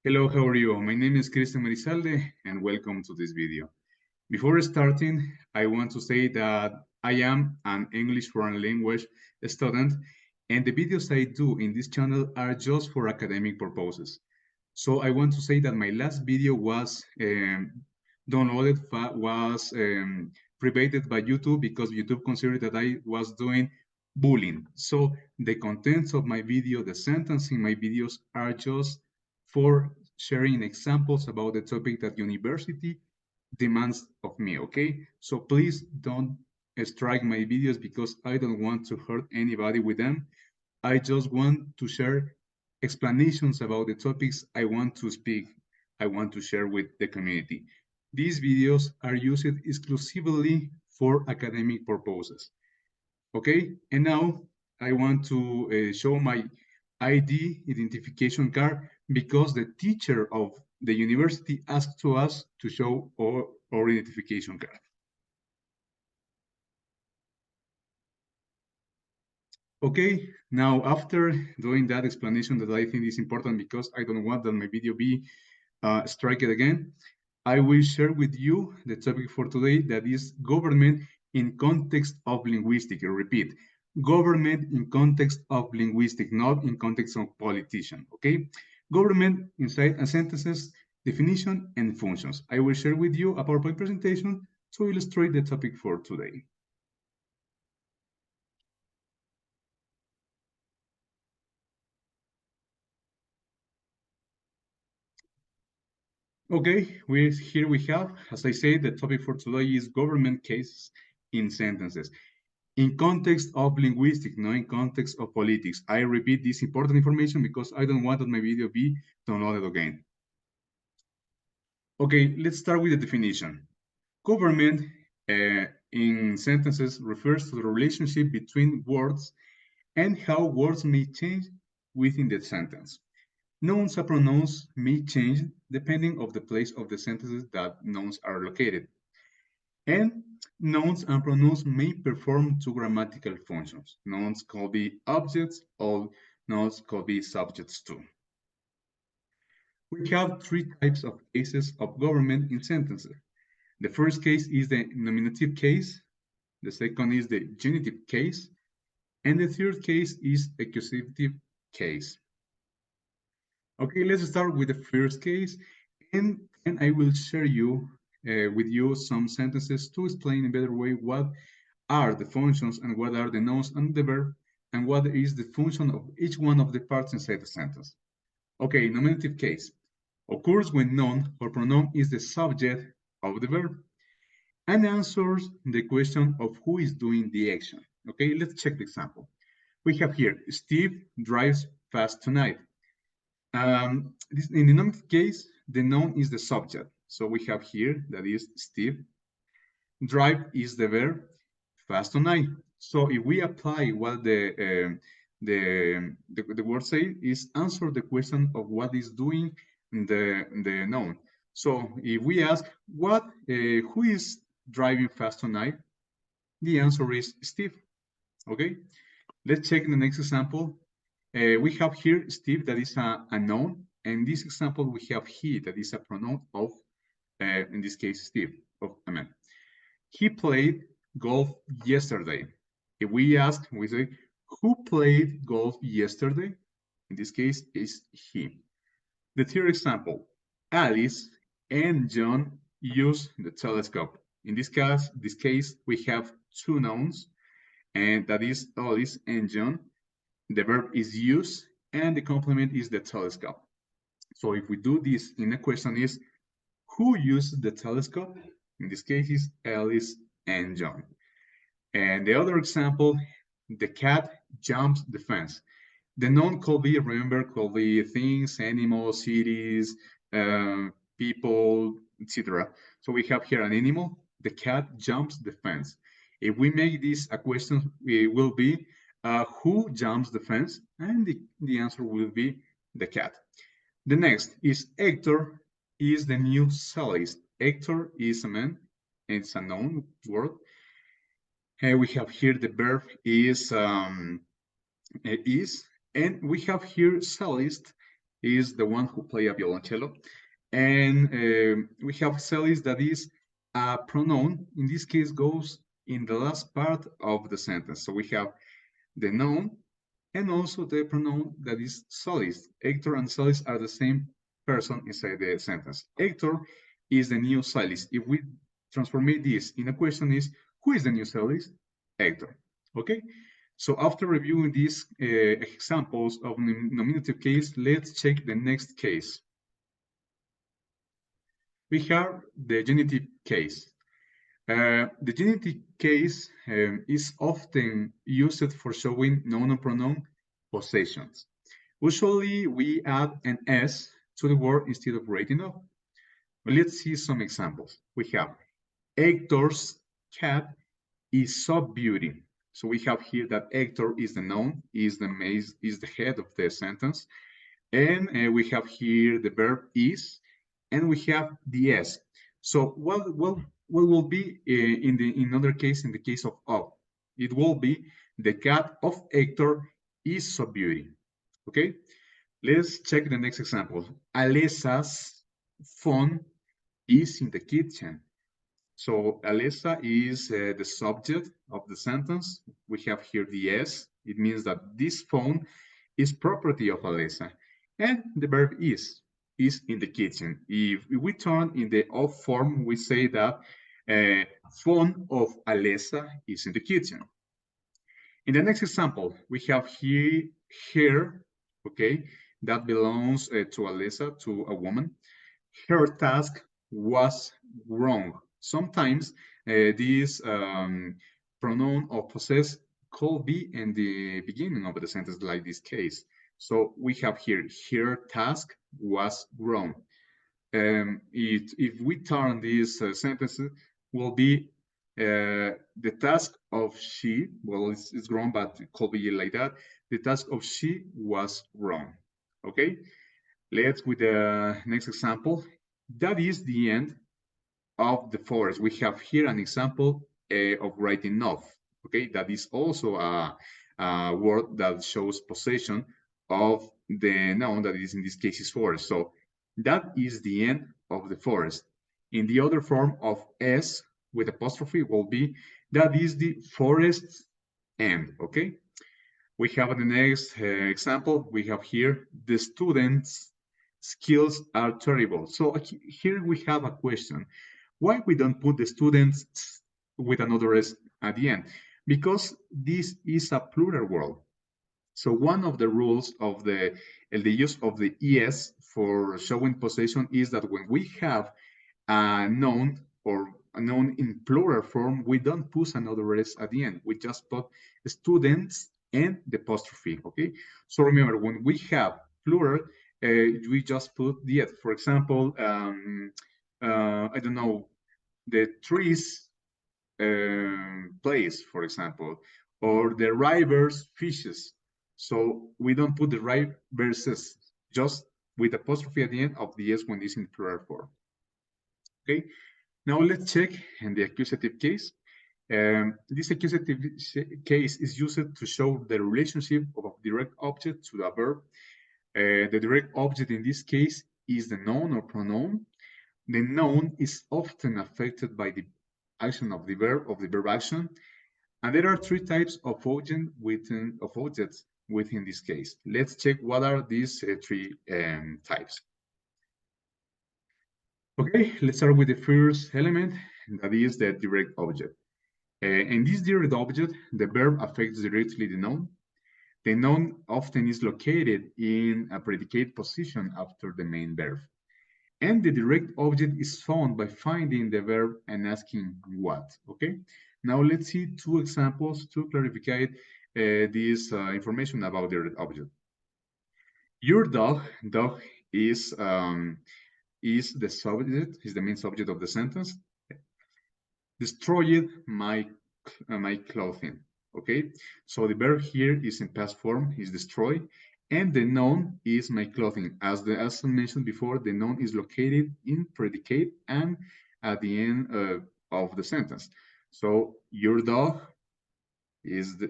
Hello, how are you? My name is Cristian Merizalde and welcome to this video. Before starting, I want to say that I am an English foreign language student and the videos I do in this channel are just for academic purposes. So I want to say that my last video was downloaded, was privated by YouTube because YouTube considered that I was doing bullying. So the contents of my video, the sentence in my videos are just for sharing examples about the topic that university demands of me, okay? So please don't strike my videos because I don't want to hurt anybody with them. I just want to share explanations about the topics I want to speak, I want to share with the community. These videos are used exclusively for academic purposes. Okay, and now I want to show my ID identification card because the teacher of the university asked to us to show our identification card. Okay, now after doing that explanation that I think is important because I don't want that my video be striked again, I will share with you the topic for today that is government in context of linguistic. I repeat, government in context of linguistic, not in context of politician, okay? Government inside a sentences, definition and functions. I will share with you a PowerPoint presentation to illustrate the topic for today. Okay, here we have, as I say, the topic for today is government cases in sentences. In context of linguistics, not in context of politics. I repeat this important information because I don't want that my video be downloaded again. Okay, let's start with the definition. Government in sentences refers to the relationship between words and how words may change within the sentence. Nouns and pronouns may change depending on the place of the sentences that nouns are located. And nouns and pronouns may perform two grammatical functions. Nouns could be objects or nouns could be subjects too. We have three types of cases of government in sentences. The first case is the nominative case, the second is the genitive case, and the third case is accusative case. Okay, let's start with the first case, and I will share with you some sentences to explain in a better way what are the functions and what are the nouns and the verb, and what is the function of each one of the parts inside the sentence. Okay, nominative case occurs when noun or pronoun is the subject of the verb and answers the question of who is doing the action. Okay, let's check the example. We have here, Steve drives fast tonight. In the nominative case, the noun is the subject. So we have here, that is Steve. Drive is the verb, fast tonight. So if we apply what the word say is answer the question of what is doing the noun. So if we ask who is driving fast tonight, the answer is Steve. Okay, let's check the next example. We have here Steve, that is a noun, and this example we have he, that is a pronoun of in this case Steve, of a man. He played golf yesterday. If we ask, we say, who played golf yesterday? In this case, is he. The third example, Alice and John use the telescope. In this case, we have two nouns, and that is Alice and John. The verb is use, and the complement is the telescope. So if we do this in a question is, who used the telescope? In this case is Alice and John. And the other example, the cat jumps the fence. The noun could be things, animals, cities, people, etc. So we have here an animal, the cat jumps the fence. If we make this a question, it will be who jumps the fence? And the answer will be the cat. The next is Hector is the new cellist. Hector is a man, it's a noun word. We have here the verb is, and we have here cellist. is the one who play a violoncello. And we have Celis, that is a pronoun. In this case, goes in the last part of the sentence. So we have the noun and also the pronoun that is solis. Hector and Solis are the same person inside the sentence. Hector is the new Solis. If we transform this in a question, is who is the new Solis? Hector. Okay. So after reviewing these examples of nominative case, let's check the next case. We have the genitive case. The genitive case is often used for showing noun and pronoun possessions. Usually, we add an S to the word instead of writing off. Let's see some examples. We have Hector's cat is so beauty. So we have here that Hector is the noun, is the head of the sentence, and we have here the verb is, and we have the S. So what will be in other case, in the case of? It will be the cat of Hector is so beauty. Okay, let's check the next example. Alessa's phone is in the kitchen. So Alessa is the subject of the sentence. We have here the S. It means that this phone is property of Alessa. And the verb is in the kitchen. If we turn in the of form, we say that phone of Alessa is in the kitchen. In the next example, we have here her, okay, that belongs to Alessa, to a woman. Her task was wrong. Sometimes this pronoun of possess could be in the beginning of the sentence, like this case. So we have here, her task was wrong. If we turn this sentence, will be the task of she, well, it's wrong, but it could be like that. The task of she was wrong. Okay, let's with the next example. That is the end of the forest. We have here an example of writing off. Okay, that is also a word that shows possession of the noun that is in this case is forest. So that is the end of the forest. In the other form of S with apostrophe will be that is the forest end. Okay. We have the next example. We have here the students' skills are terrible. So here we have a question. Why we don't put the students with another S at the end? Because this is a plural word. So one of the rules of the use of the ES for showing possession is that when we have a noun or a noun in plural form, we don't put another S at the end. We just put students and the apostrophe, okay? So remember, when we have plural, we just put the S. For example, I don't know, the trees place, for example, or the rivers fishes. So we don't put the rivers, just with apostrophe at the end of the S when it's in plural form. Okay, now let's check in the accusative case. This accusative case is used to show the relationship of a direct object to the verb. The direct object in this case is the noun or pronoun. The noun is often affected by the action of the verb action. And there are three types of objects within this case. Let's check what are these three types. Okay, let's start with the first element, that is the direct object. In this direct object, the verb affects directly the noun. The noun often is located in a predicate position after the main verb. And the direct object is found by finding the verb and asking what, okay? Now let's see two examples to clarify this information about the direct object. Your dog is the subject, is the main subject of the sentence. Destroyed my clothing. Okay, so the verb here is in past form, is destroy, and the noun is my clothing. As I mentioned before, the noun is located in predicate and at the end of the sentence. So your dog is the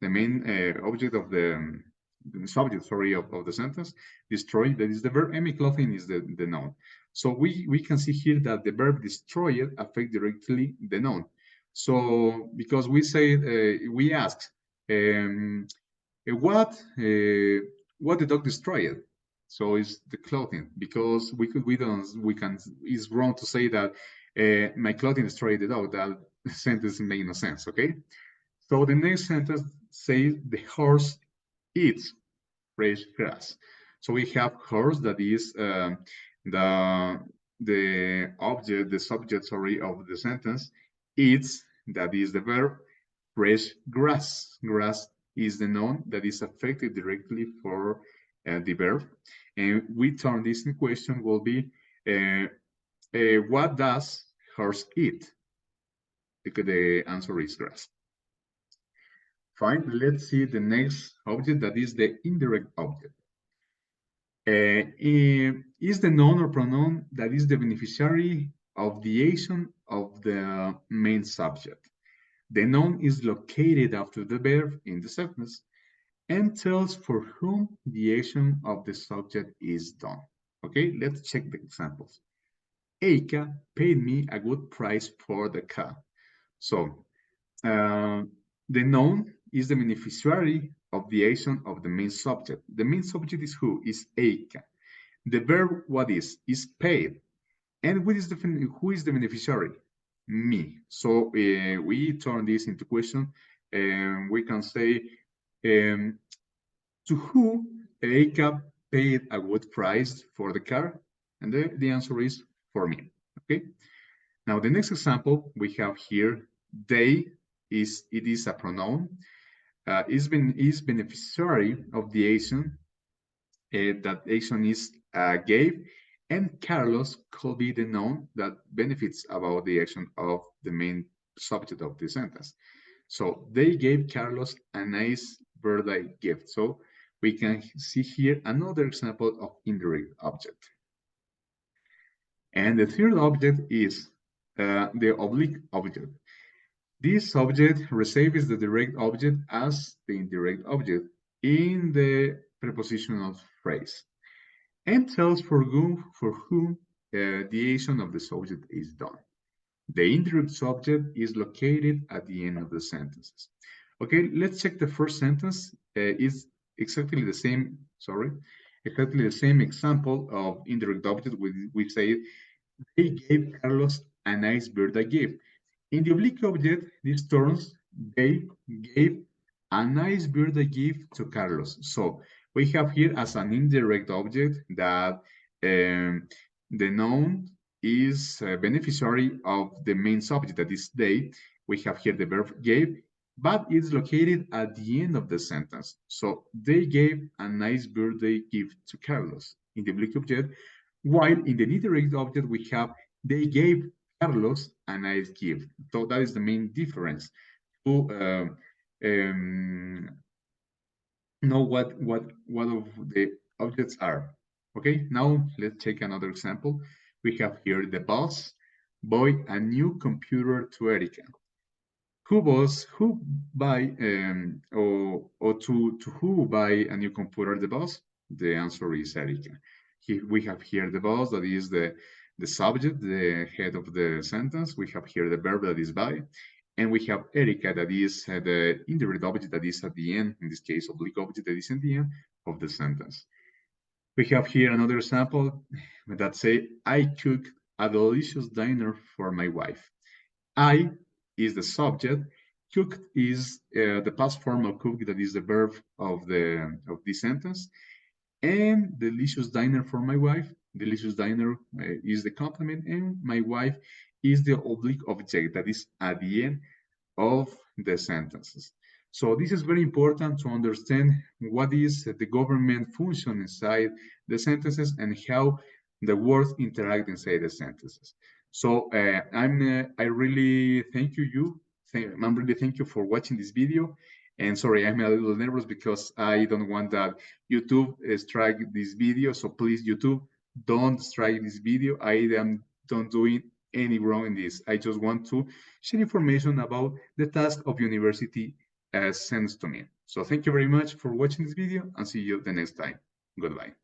main object of the the subject, sorry, of the sentence. Destroy, that is the verb, and my clothing is the noun. So we can see here that the verb destroyed affects directly the noun. So because we say, we ask, um, what the dog destroyed? So it's the clothing, because we can, it's wrong to say that my clothing destroyed the dog. That sentence makes no sense, okay? So the next sentence says the horse eats fresh grass. So we have horse, that is the the subject, sorry, of the sentence. Eats, that is the verb. Fresh grass. Grass is the noun that is affected directly for the verb. And we turn this in question will be, what does horse eat? Because the answer is grass. Fine, let's see the next object, that is the indirect object. Is the noun or pronoun that is the beneficiary of the action of the main subject. The noun is located after the verb in the sentence and tells for whom the action of the subject is done. Okay, let's check the examples. Eika paid me a good price for the car. So uh, the noun is the beneficiary of the action of the main subject. The main subject is who? Is Eika. The verb, what is paid. And who is the beneficiary? Me. So we turn this into question, and we can say, um, to who Eika paid a good price for the car? And the answer is for me. Okay. Now the next example we have here, they it is a pronoun. Is beneficiary of the action. That action is gave, and Carlos could be the noun that benefits about the action of the main subject of the sentence. So they gave Carlos a nice birthday gift. So we can see here another example of indirect object. And the third object is the oblique object. This object receives the direct object as the indirect object in the prepositional phrase and tells for whom the action of the subject is done. The indirect subject is located at the end of the sentences. Okay, let's check the first sentence. Is exactly the same, sorry, exactly the same example of indirect object. We say they gave Carlos a nice birthday gift. In the oblique object, these terms, they gave a nice birthday gift to Carlos. So we have here as an indirect object that the noun is a beneficiary of the main subject, that is they. We have here the verb gave, but it's located at the end of the sentence. So they gave a nice birthday gift to Carlos in the oblique object, while in the indirect object we have they gave Carlos a nice gift. So that is the main difference to know what of the objects are. Okay, now let's take another example. We have here the boss buy a new computer to Erica. Who buy or to who buy a new computer? The boss? The answer is Erica. We have here the boss, that is the subject, the head of the sentence. We have here the verb, that is buy, and we have Erica, that is the indirect object, that is at the end, in this case oblique object, that is in the end of the sentence. We have here another example that say I cooked a delicious dinner for my wife. I is the subject. Cooked is the past form of cook, that is the verb of this sentence. And delicious dinner for my wife. Delicious dinner is the complement, and my wife is the oblique object that is at the end of the sentences. So this is very important to understand what is the government function inside the sentences and how the words interact inside the sentences. So I really thank you. I'm really thank you for watching this video. And sorry, I'm a little nervous because I don't want that YouTube strike this video. So please, YouTube, don't strike this video. I am don't doing any wrong in this. I just want to share information about the task of university sends to me. So thank you very much for watching this video and see you the next time. Goodbye.